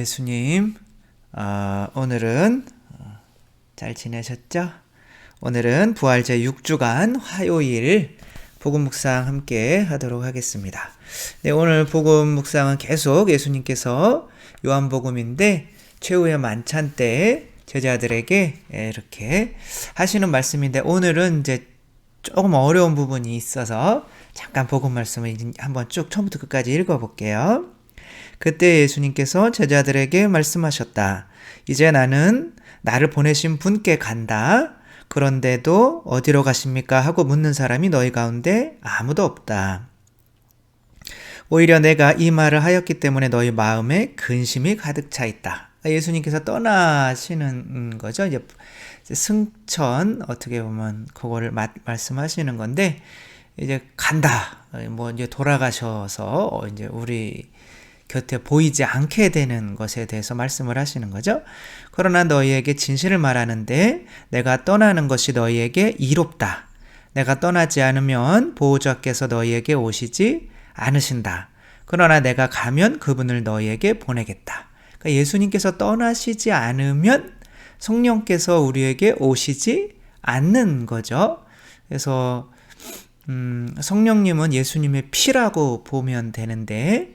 예수님, 오늘은 잘 지내셨죠? 오늘은 부활제 6주간 화요일 복음 묵상 함께 하도록 하겠습니다. 네, 오늘 복음 묵상은 계속 예수님께서 요한복음인데 최후의 만찬 때 제자들에게 이렇게 하시는 말씀인데, 오늘은 이제 조금 어려운 부분이 있어서 잠깐 복음 말씀을 한번 쭉 처음부터 끝까지 읽어볼게요. 그때 예수님께서 제자들에게 말씀하셨다. 이제 나는 나를 보내신 분께 간다. 그런데도 어디로 가십니까? 하고 묻는 사람이 너희 가운데 아무도 없다. 오히려 내가 이 말을 하였기 때문에 너희 마음에 근심이 가득 차 있다. 예수님께서 떠나시는 거죠. 이제 승천, 어떻게 보면 그거를 말씀하시는 건데, 이제 간다. 이제 돌아가셔서 이제 우리 곁에 보이지 않게 되는 것에 대해서 말씀을 하시는 거죠. 그러나 너희에게 진실을 말하는데 내가 떠나는 것이 너희에게 이롭다. 내가 떠나지 않으면 보호자께서 너희에게 오시지 않으신다. 그러나 내가 가면 그분을 너희에게 보내겠다. 그러니까 예수님께서 떠나시지 않으면 성령께서 우리에게 오시지 않는 거죠. 그래서 성령님은 예수님의 피라고 보면 되는데,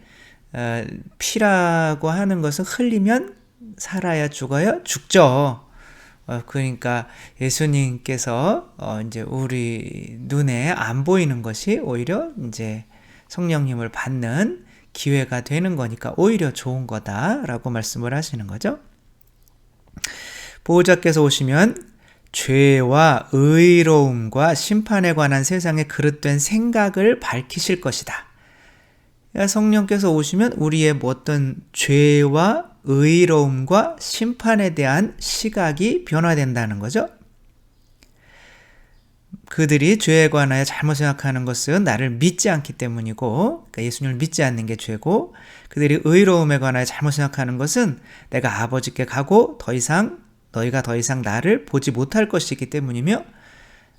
피라고 하는 것은 흘리면 살아야 죽어요? 죽죠. 그러니까 예수님께서 이제 우리 눈에 안 보이는 것이 오히려 이제 성령님을 받는 기회가 되는 거니까 오히려 좋은 거다라고 말씀을 하시는 거죠. 보호자께서 오시면 죄와 의로움과 심판에 관한 세상의 그릇된 생각을 밝히실 것이다. 성령께서 오시면 우리의 어떤 죄와 의로움과 심판에 대한 시각이 변화된다는 거죠. 그들이 죄에 관하여 잘못 생각하는 것은 나를 믿지 않기 때문이고, 그러니까 예수님을 믿지 않는 게 죄고, 그들이 의로움에 관하여 잘못 생각하는 것은 내가 아버지께 가고 너희가 더 이상 나를 보지 못할 것이기 때문이며,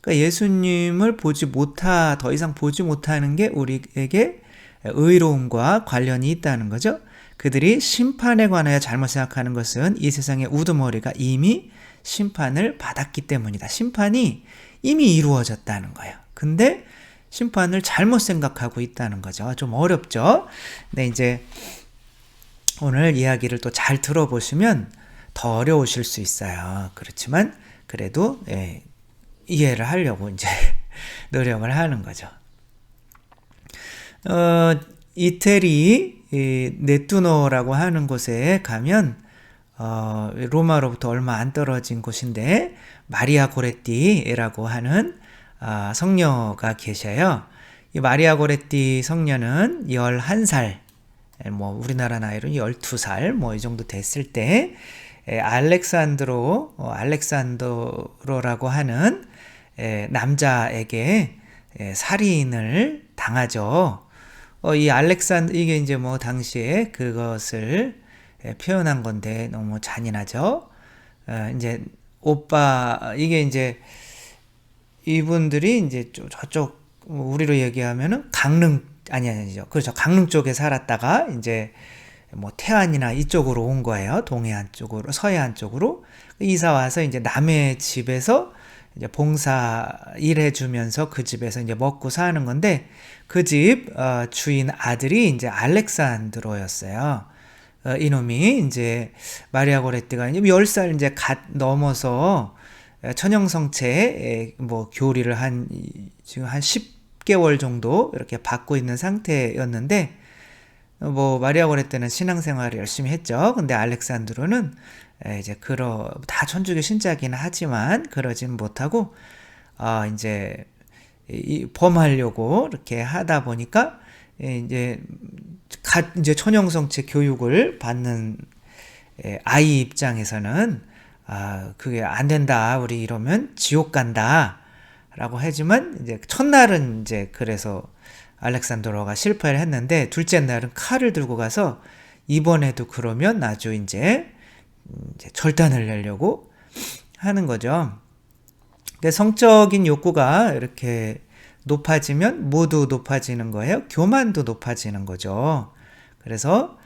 그러니까 예수님을 더 이상 보지 못하는 게 우리에게 의로움과 관련이 있다는 거죠. 그들이 심판에 관하여 잘못 생각하는 것은 이 세상의 우두머리가 이미 심판을 받았기 때문이다. 심판이 이미 이루어졌다는 거예요. 근데 심판을 잘못 생각하고 있다는 거죠. 좀 어렵죠? 근데 이제 오늘 이야기를 또 잘 들어보시면 더 어려우실 수 있어요. 그렇지만 그래도 이해를 하려고 이제 노력을 하는 거죠. 이태리 네투노라고 하는 곳에 가면 로마로부터 얼마 안 떨어진 곳인데 마리아 고레띠라고 하는 성녀가 계셔요. 이 마리아 고레띠 성녀는 11살, 우리나라 나이로 12살 이 정도 됐을 때 알렉산드로라고 하는 남자에게 살인을 당하죠. 이게 이제 당시에 그것을 표현한 건데 너무 잔인하죠. 이제 이게 이제 이분들이 이제 저쪽 우리로 얘기하면은 아니죠. 그렇죠. 강릉 쪽에 살았다가 이제 태안이나 이쪽으로 온 거예요. 동해안 쪽으로, 서해안 쪽으로 이사 와서 이제 남의 집에서 이제 봉사 일해주면서 그 집에서 이제 먹고 사는 건데, 그 집 주인 아들이 이제 알렉산드로였어요. 이놈이 이제 마리아 고레띠가 이제 10살 이제 갓 넘어서 천연성체 교리를 지금 한 10개월 정도 이렇게 받고 있는 상태였는데, 마리아 고레띠는 신앙생활을 열심히 했죠. 근데 알렉산드로는 이제 다 천주교 신자기는 하지만 그러진 못하고 이제 범하려고 이렇게 하다 보니까 이제 천연성체 교육을 받는 아이 입장에서는 그게 안 된다. 우리 이러면 지옥 간다라고 하지만 이제 첫날은 이제 그래서 알렉산드로가 실패를 했는데, 둘째 날은 칼을 들고 가서 이번에도 그러면 아주 이제 절단을 내려고 하는 거죠. 성적인 욕구가 이렇게 높아지면 모두 높아지는 거예요. 교만도 높아지는 거죠. 그래서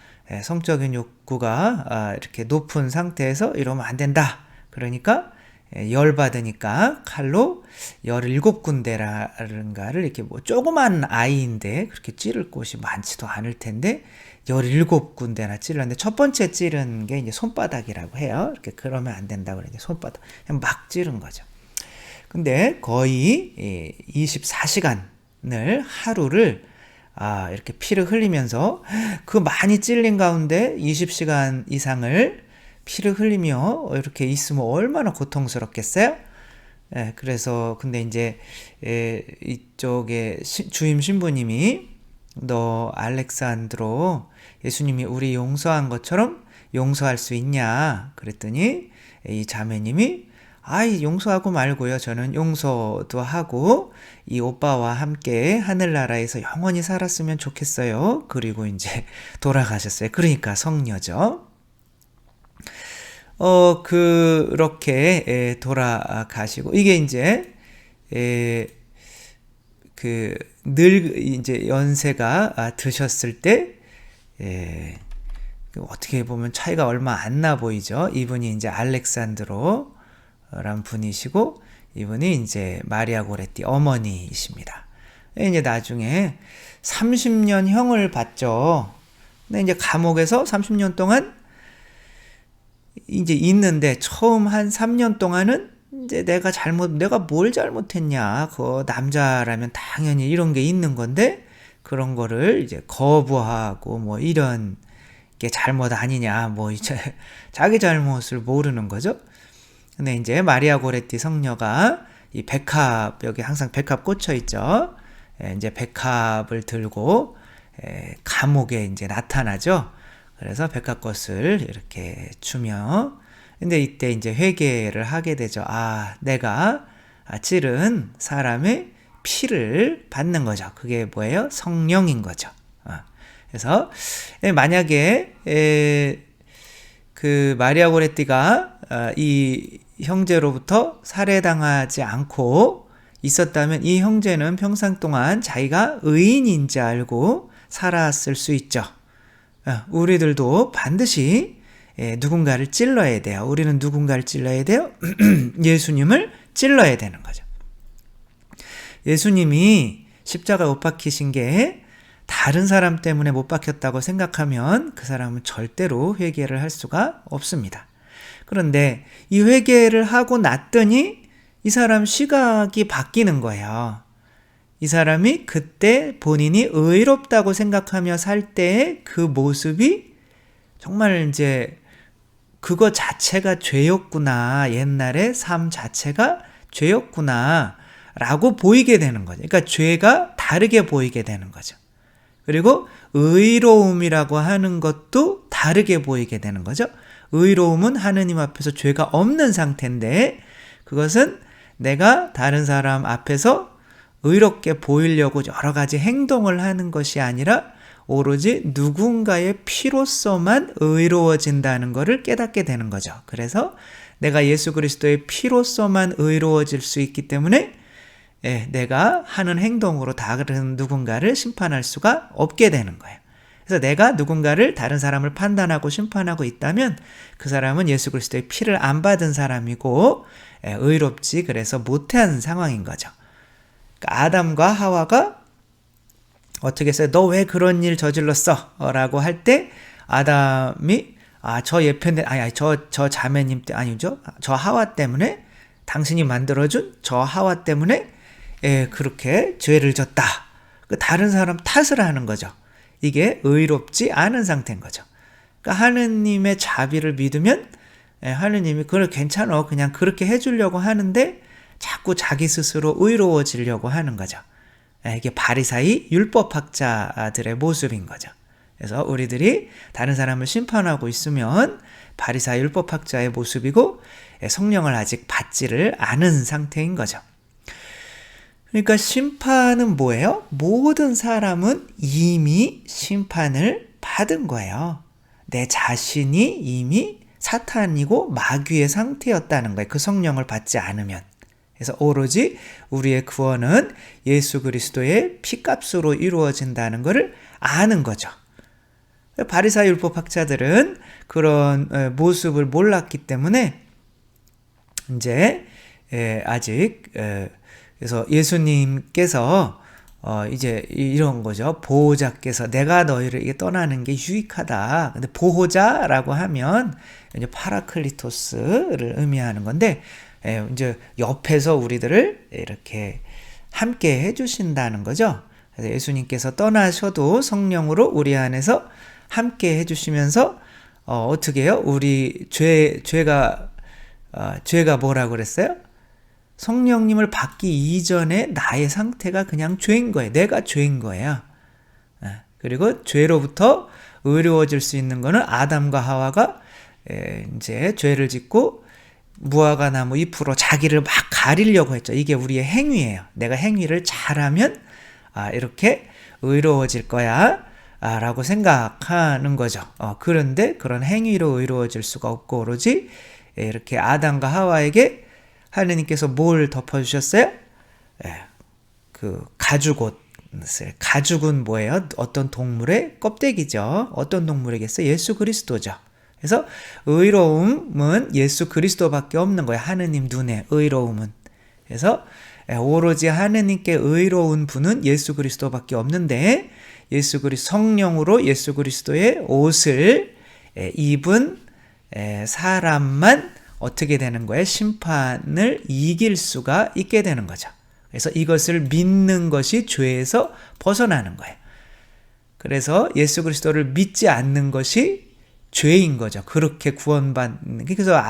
성적인 욕구가 이렇게 높은 상태에서 이러면 안 된다. 그러니까 열받으니까 칼로 17군데라는가를 이렇게 뭐 조그만 아이인데 그렇게 찌를 곳이 많지도 않을 텐데 17군데나 찔렀는데 첫 번째 찌른 게 이제 손바닥이라고 해요. 이렇게 그러면 안 된다고 그래. 손바닥. 그냥 막 찌른 거죠. 근데 거의 24시간을 하루를 이렇게 피를 흘리면서 그 많이 찔린 가운데 20시간 이상을 피를 흘리며 이렇게 있으면 얼마나 고통스럽겠어요? 그래서 근데 이제 이쪽에 주임 신부님이 너 알렉산드로 예수님이 우리 용서한 것처럼 용서할 수 있냐? 그랬더니 이 자매님이 용서하고 말고요. 저는 용서도 하고 이 오빠와 함께 하늘나라에서 영원히 살았으면 좋겠어요. 그리고 이제 돌아가셨어요. 그러니까 성녀죠. 그렇게 돌아가시고 이게 이제 이제 연세가 드셨을 때 어떻게 보면 차이가 얼마 안 나 보이죠. 이분이 이제 알렉산드로란 분이시고 이분이 이제 마리아 고레티 어머니이십니다. 이제 나중에 30년 형을 받죠. 근데 이제 감옥에서 30년 동안 이제 있는데 처음 한 3년 동안은 이제 내가 뭘 잘못했냐. 그 남자라면 당연히 이런 게 있는 건데 그런 거를 이제 거부하고 뭐 이런 게 잘못 아니냐. 뭐 이제 자기 잘못을 모르는 거죠. 근데 이제 마리아 고레티 성녀가 이 백합, 여기 항상 백합 꽂혀 있죠. 이제 백합을 들고 감옥에 이제 나타나죠. 그래서 백합꽃을 이렇게 주며 근데 이때 이제 회개를 하게 되죠. 내가 찌른 사람의 피를 받는 거죠. 그게 뭐예요? 성령인 거죠. 그래서 만약에 그 마리아 고레티가 이 형제로부터 살해당하지 않고 있었다면 이 형제는 평생 동안 자기가 의인인지 알고 살았을 수 있죠. 우리들도 반드시 누군가를 찔러야 돼요. 우리는 누군가를 찔러야 돼요? 예수님을 찔러야 되는 거죠. 예수님이 십자가에 못 박히신 게 다른 사람 때문에 못 박혔다고 생각하면 그 사람은 절대로 회개를 할 수가 없습니다. 그런데 이 회개를 하고 났더니 이 사람 시각이 바뀌는 거예요. 이 사람이 그때 본인이 의롭다고 생각하며 살 때의 그 모습이 정말 이제 그거 자체가 죄였구나. 옛날의 삶 자체가 죄였구나. 라고 보이게 되는 거죠. 그러니까 죄가 다르게 보이게 되는 거죠. 그리고 의로움이라고 하는 것도 다르게 보이게 되는 거죠. 의로움은 하느님 앞에서 죄가 없는 상태인데 그것은 내가 다른 사람 앞에서 의롭게 보이려고 여러 가지 행동을 하는 것이 아니라 오로지 누군가의 피로서만 의로워진다는 것을 깨닫게 되는 거죠. 그래서 내가 예수 그리스도의 피로서만 의로워질 수 있기 때문에 내가 하는 행동으로 다른 누군가를 심판할 수가 없게 되는 거예요. 그래서 내가 누군가를 다른 사람을 판단하고 심판하고 있다면 그 사람은 예수 그리스도의 피를 안 받은 사람이고 의롭지 그래서 못한 상황인 거죠. 그러니까 아담과 하와가 어떻게 했어요? 너 왜 그런 일 저질렀어? 라고 할 때 아담이 저 예편대 저 자매님 때 아니죠? 저 하와 때문에 당신이 만들어준 저 하와 때문에 그렇게 죄를 졌다. 다른 사람 탓을 하는 거죠. 이게 의롭지 않은 상태인 거죠. 그러니까 하느님의 자비를 믿으면 하느님이 그걸 괜찮아 그냥 그렇게 해주려고 하는데 자꾸 자기 스스로 의로워지려고 하는 거죠. 이게 바리사이 율법학자들의 모습인 거죠. 그래서 우리들이 다른 사람을 심판하고 있으면 바리사이 율법학자의 모습이고 성령을 아직 받지를 않은 상태인 거죠. 그러니까 심판은 뭐예요? 모든 사람은 이미 심판을 받은 거예요. 내 자신이 이미 사탄이고 마귀의 상태였다는 거예요. 그 성령을 받지 않으면. 그래서 오로지 우리의 구원은 예수 그리스도의 피값으로 이루어진다는 것을 아는 거죠. 바리사의 율법학자들은 그런 모습을 몰랐기 때문에 이제 아직 그래서 예수님께서 이제 이런 거죠. 보호자께서 내가 너희를 떠나는 게 유익하다. 근데 보호자라고 하면 이제 파라클리토스를 의미하는 건데 이제 옆에서 우리들을 이렇게 함께 해주신다는 거죠. 그래서 예수님께서 떠나셔도 성령으로 우리 안에서 함께 해주시면서 어떻게 해요? 우리 죄가 뭐라고 그랬어요? 성령님을 받기 이전에 나의 상태가 그냥 죄인 거예요. 내가 죄인 거예요. 그리고 죄로부터 의로워질 수 있는 거는 아담과 하와가 이제 죄를 짓고 무화과 나무 잎으로 자기를 막 가리려고 했죠. 이게 우리의 행위예요. 내가 행위를 잘하면 이렇게 의로워질 거야 라고 생각하는 거죠. 그런데 그런 행위로 의로워질 수가 없고 오로지 이렇게 아담과 하와에게 하느님께서 뭘 덮어주셨어요? 그 가죽옷을. 가죽은 뭐예요? 어떤 동물의 껍데기죠. 어떤 동물이겠어요? 예수 그리스도죠. 그래서 의로움은 예수 그리스도밖에 없는 거예요. 하느님 눈에 의로움은. 그래서 오로지 하느님께 의로운 분은 예수 그리스도밖에 없는데 성령으로 예수 그리스도의 옷을 입은 사람만 어떻게 되는 거예요? 심판을 이길 수가 있게 되는 거죠. 그래서 이것을 믿는 것이 죄에서 벗어나는 거예요. 그래서 예수 그리스도를 믿지 않는 것이 죄인 거죠. 그렇게 구원받는. 그래서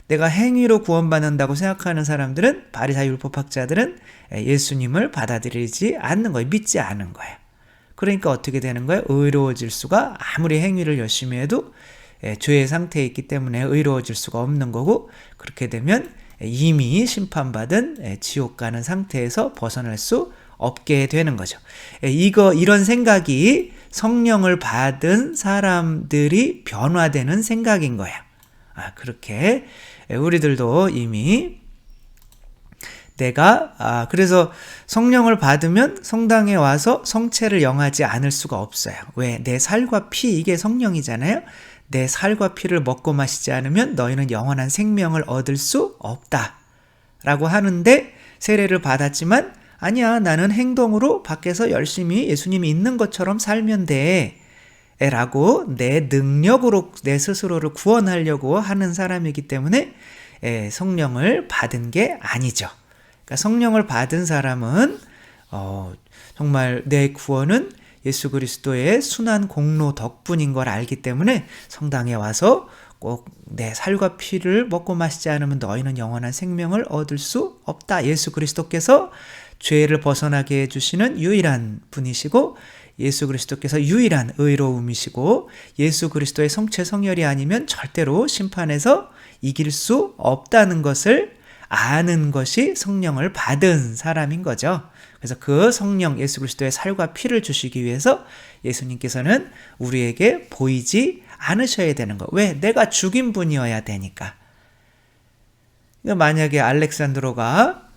내가 행위로 구원받는다고 생각하는 사람들은 바리사의 율법학자들은 예수님을 받아들이지 않는 거예요. 믿지 않은 거예요. 그러니까 어떻게 되는 거예요? 의로워질 수가 아무리 행위를 열심히 해도 죄의 상태에 있기 때문에 의로워질 수가 없는 거고 그렇게 되면 이미 심판받은 지옥 가는 상태에서 벗어날 수 없게 되는 거죠. 이런 생각이 성령을 받은 사람들이 변화되는 생각인 거예요. 그렇게 우리들도 이미 그래서 성령을 받으면 성당에 와서 성체를 영하지 않을 수가 없어요. 왜? 내 살과 피, 이게 성령이잖아요. 내 살과 피를 먹고 마시지 않으면 너희는 영원한 생명을 얻을 수 없다 라고 하는데 세례를 받았지만 아니야, 나는 행동으로 밖에서 열심히 예수님이 있는 것처럼 살면 돼 라고 내 능력으로 내 스스로를 구원하려고 하는 사람이기 때문에 성령을 받은 게 아니죠. 그러니까 성령을 받은 사람은 정말 내 구원은 예수 그리스도의 순한 공로 덕분인 걸 알기 때문에 성당에 와서 꼭 내 살과 피를 먹고 마시지 않으면 너희는 영원한 생명을 얻을 수 없다. 예수 그리스도께서 죄를 벗어나게 해주시는 유일한 분이시고 예수 그리스도께서 유일한 의로움이시고 예수 그리스도의 성체 성혈이 아니면 절대로 심판에서 이길 수 없다는 것을 아는 것이 성령을 받은 사람인 거죠. 그래서 그 성령 예수 그리스도의 살과 피를 주시기 위해서 예수님께서는 우리에게 보이지 않으셔야 되는 거. 왜? 내가 죽인 분이어야 되니까. 만약에 알렉산드로가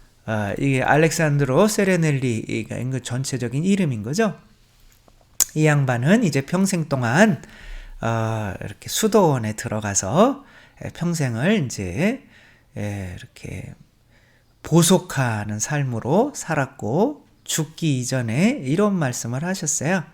이게 알렉산드로 세레넬리가 그 전체적인 이름인 거죠. 이 양반은 이제 평생 동안 이렇게 수도원에 들어가서 평생을 이제 이렇게 보속하는 삶으로 살았고 죽기 이전에 이런 말씀을 하셨어요.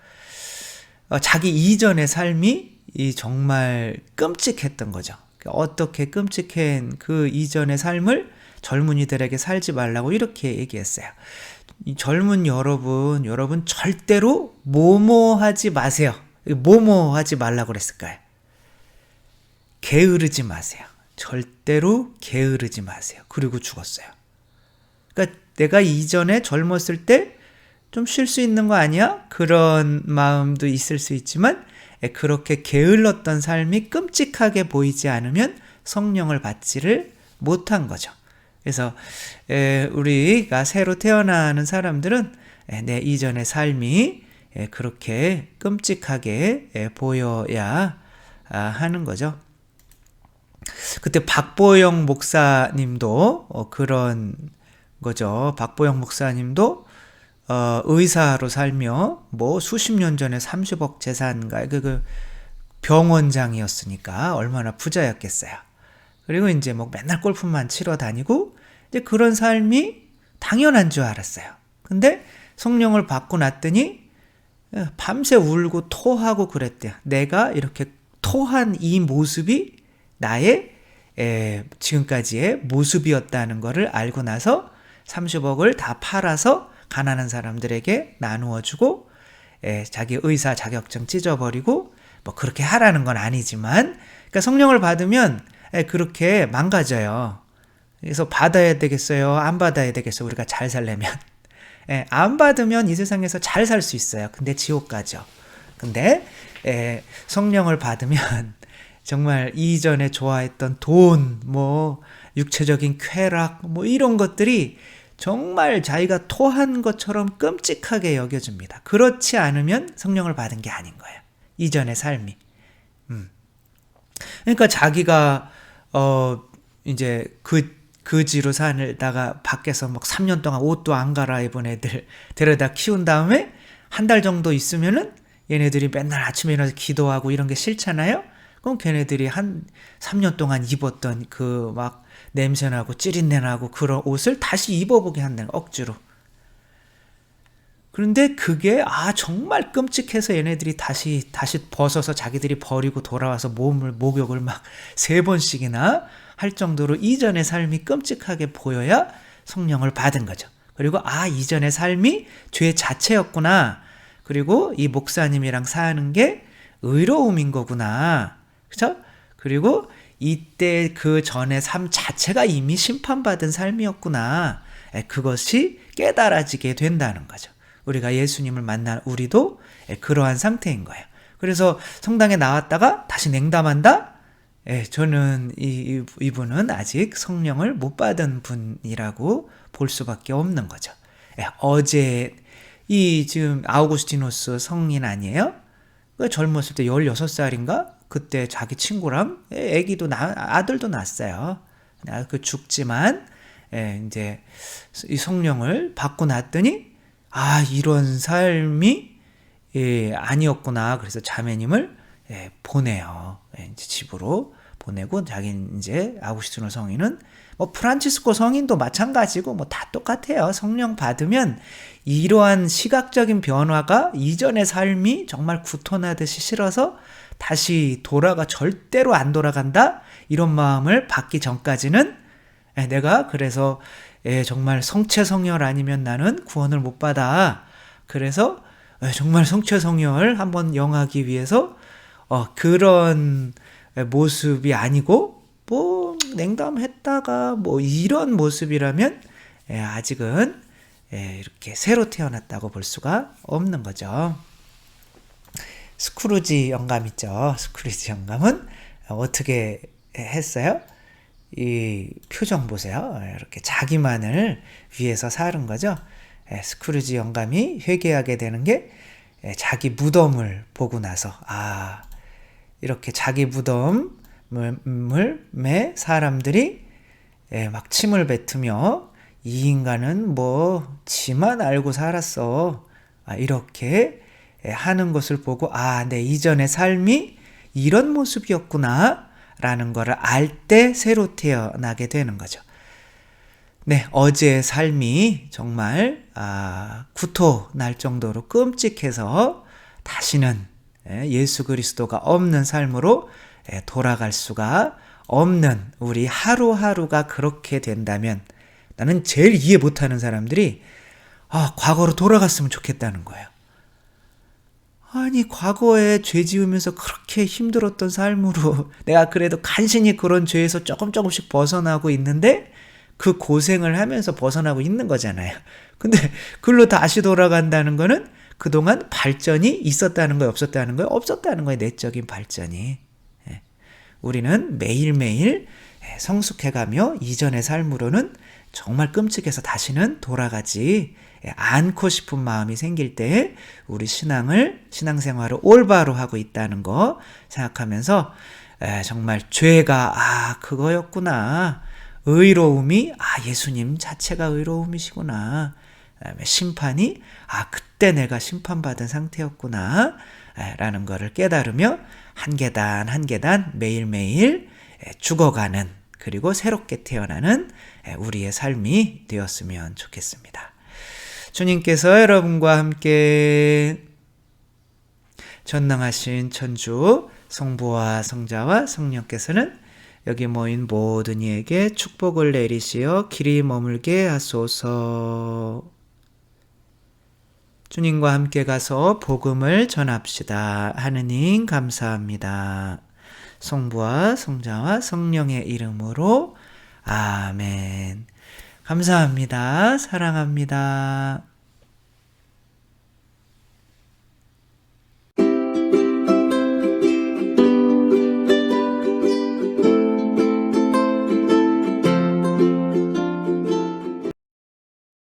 자기 이전의 삶이 정말 끔찍했던 거죠. 어떻게 끔찍한 그 이전의 삶을 젊은이들에게 살지 말라고 이렇게 얘기했어요. 이 젊은 여러분 절대로 뭐뭐하지 마세요. 뭐뭐하지 말라고 그랬을까요? 게으르지 마세요. 절대로 게으르지 마세요. 그리고 죽었어요. 그러니까 내가 이전에 젊었을 때 좀 쉴 수 있는 거 아니야? 그런 마음도 있을 수 있지만 그렇게 게을렀던 삶이 끔찍하게 보이지 않으면 성령을 받지를 못한 거죠. 그래서 우리가 새로 태어나는 사람들은 내 이전의 삶이 그렇게 끔찍하게 보여야 하는 거죠. 그때 박보영 목사님도 그런 거죠. 박보영 목사님도 의사로 살며 뭐 수십 년 전에 30억 재산가 그 병원장이었으니까 얼마나 부자였겠어요. 그리고 이제 뭐 맨날 골프만 치러 다니고 이제 그런 삶이 당연한 줄 알았어요. 근데 성령을 받고 났더니 밤새 울고 토하고 그랬대요. 내가 이렇게 토한 이 모습이 나의 지금까지의 모습이었다는 것을 알고 나서 30억을 다 팔아서 가난한 사람들에게 나누어주고 자기 의사 자격증 찢어버리고 뭐 그렇게 하라는 건 아니지만 그러니까 성령을 받으면 그렇게 망가져요. 그래서 받아야 되겠어요? 안 받아야 되겠어요? 우리가 잘 살려면 안 받으면 이 세상에서 잘 살 수 있어요. 근데 지옥 가죠. 근데 성령을 받으면 정말 이전에 좋아했던 돈, 뭐 육체적인 쾌락, 뭐 이런 것들이 정말 자기가 토한 것처럼 끔찍하게 여겨집니다. 그렇지 않으면 성령을 받은 게 아닌 거예요. 이전의 삶이. 그러니까 자기가 이제 그지로 살다가 밖에서 막 3년 동안 옷도 안 갈아입은 애들 데려다 키운 다음에 한 달 정도 있으면은 얘네들이 맨날 아침에 일어나서 기도하고 이런 게 싫잖아요. 그럼 걔네들이 한 3년 동안 입었던 그 막 냄새나고 찌릿내나고 그런 옷을 다시 입어보게 한다는 억지로. 그런데 그게 정말 끔찍해서 얘네들이 다시 벗어서 자기들이 버리고 돌아와서 목욕을 막 3번씩이나 할 정도로 이전의 삶이 끔찍하게 보여야 성령을 받은 거죠. 그리고 이전의 삶이 죄 자체였구나. 그리고 이 목사님이랑 사는 게 의로움인 거구나. 그렇죠? 그리고 이때 그 전의 삶 자체가 이미 심판받은 삶이었구나. 그것이 깨달아지게 된다는 거죠. 우리가 예수님을 만난 우리도 그러한 상태인 거예요. 그래서 성당에 나왔다가 다시 냉담한다? 저는 이분은 아직 성령을 못 받은 분이라고 볼 수밖에 없는 거죠. 어제 지금 아우구스티노스 성인 아니에요? 젊었을 때 16살인가? 그때 자기 친구랑 아들도 낳았어요. 죽지만 이제 이 성령을 받고 났더니 이런 삶이 아니었구나. 그래서 자매님을 보내요. 이제 집으로 보내고 자기는 이제 아구스티노 성인은 뭐 프란치스코 성인도 마찬가지고 뭐 다 똑같아요. 성령 받으면 이러한 시각적인 변화가 이전의 삶이 정말 구토나듯이 싫어서 다시 절대로 안 돌아간다? 이런 마음을 받기 전까지는 내가 그래서 정말 성체성열 아니면 나는 구원을 못 받아. 그래서 정말 성체성열 한번 영하기 위해서 그런 모습이 아니고 뭐 냉담했다가 뭐 이런 모습이라면 아직은 이렇게 새로 태어났다고 볼 수가 없는 거죠. 스크루지 영감 있죠. 스크루지 영감은 어떻게 했어요? 이 표정 보세요. 이렇게 자기만을 위해서 사는 거죠. 스크루지 영감이 회개하게 되는 게 자기 무덤을 보고 나서 이렇게 자기 무덤에 사람들이 막 침을 뱉으며 이 인간은 뭐 지만 알고 살았어. 이렇게 하는 것을 보고 내 이전의 삶이 이런 모습이었구나 라는 것을 알 때 새로 태어나게 되는 거죠. 어제의 삶이 정말 구토 날 정도로 끔찍해서 다시는 예수 그리스도가 없는 삶으로 돌아갈 수가 없는 우리 하루하루가 그렇게 된다면 나는 제일 이해 못하는 사람들이 과거로 돌아갔으면 좋겠다는 거예요. 아니 과거에 죄 지으면서 그렇게 힘들었던 삶으로 내가 그래도 간신히 그런 죄에서 조금씩 벗어나고 있는데 그 고생을 하면서 벗어나고 있는 거잖아요. 근데 글로 다시 돌아간다는 거는 그동안 발전이 있었다는 거예요? 없었다는 거예요? 없었다는 거예요. 내적인 발전이. 우리는 매일매일 성숙해가며 이전의 삶으로는 정말 끔찍해서 다시는 돌아가지 않고 싶은 마음이 생길 때 우리 신앙생활을 올바로 하고 있다는 거 생각하면서 정말 죄가 그거였구나. 의로움이 예수님 자체가 의로움이시구나. 그다음에 심판이 그때 내가 심판받은 상태였구나 라는 거를 깨달으며 한 계단 한 계단 매일매일 죽어가는, 그리고 새롭게 태어나는 우리의 삶이 되었으면 좋겠습니다. 주님께서 여러분과 함께 전능하신 천주 성부와 성자와 성령께서는 여기 모인 모든 이에게 축복을 내리시어 길이 머물게 하소서. 주님과 함께 가서 복음을 전합시다. 하느님 감사합니다. 성부와 성자와 성령의 이름으로 아멘. 감사합니다. 사랑합니다.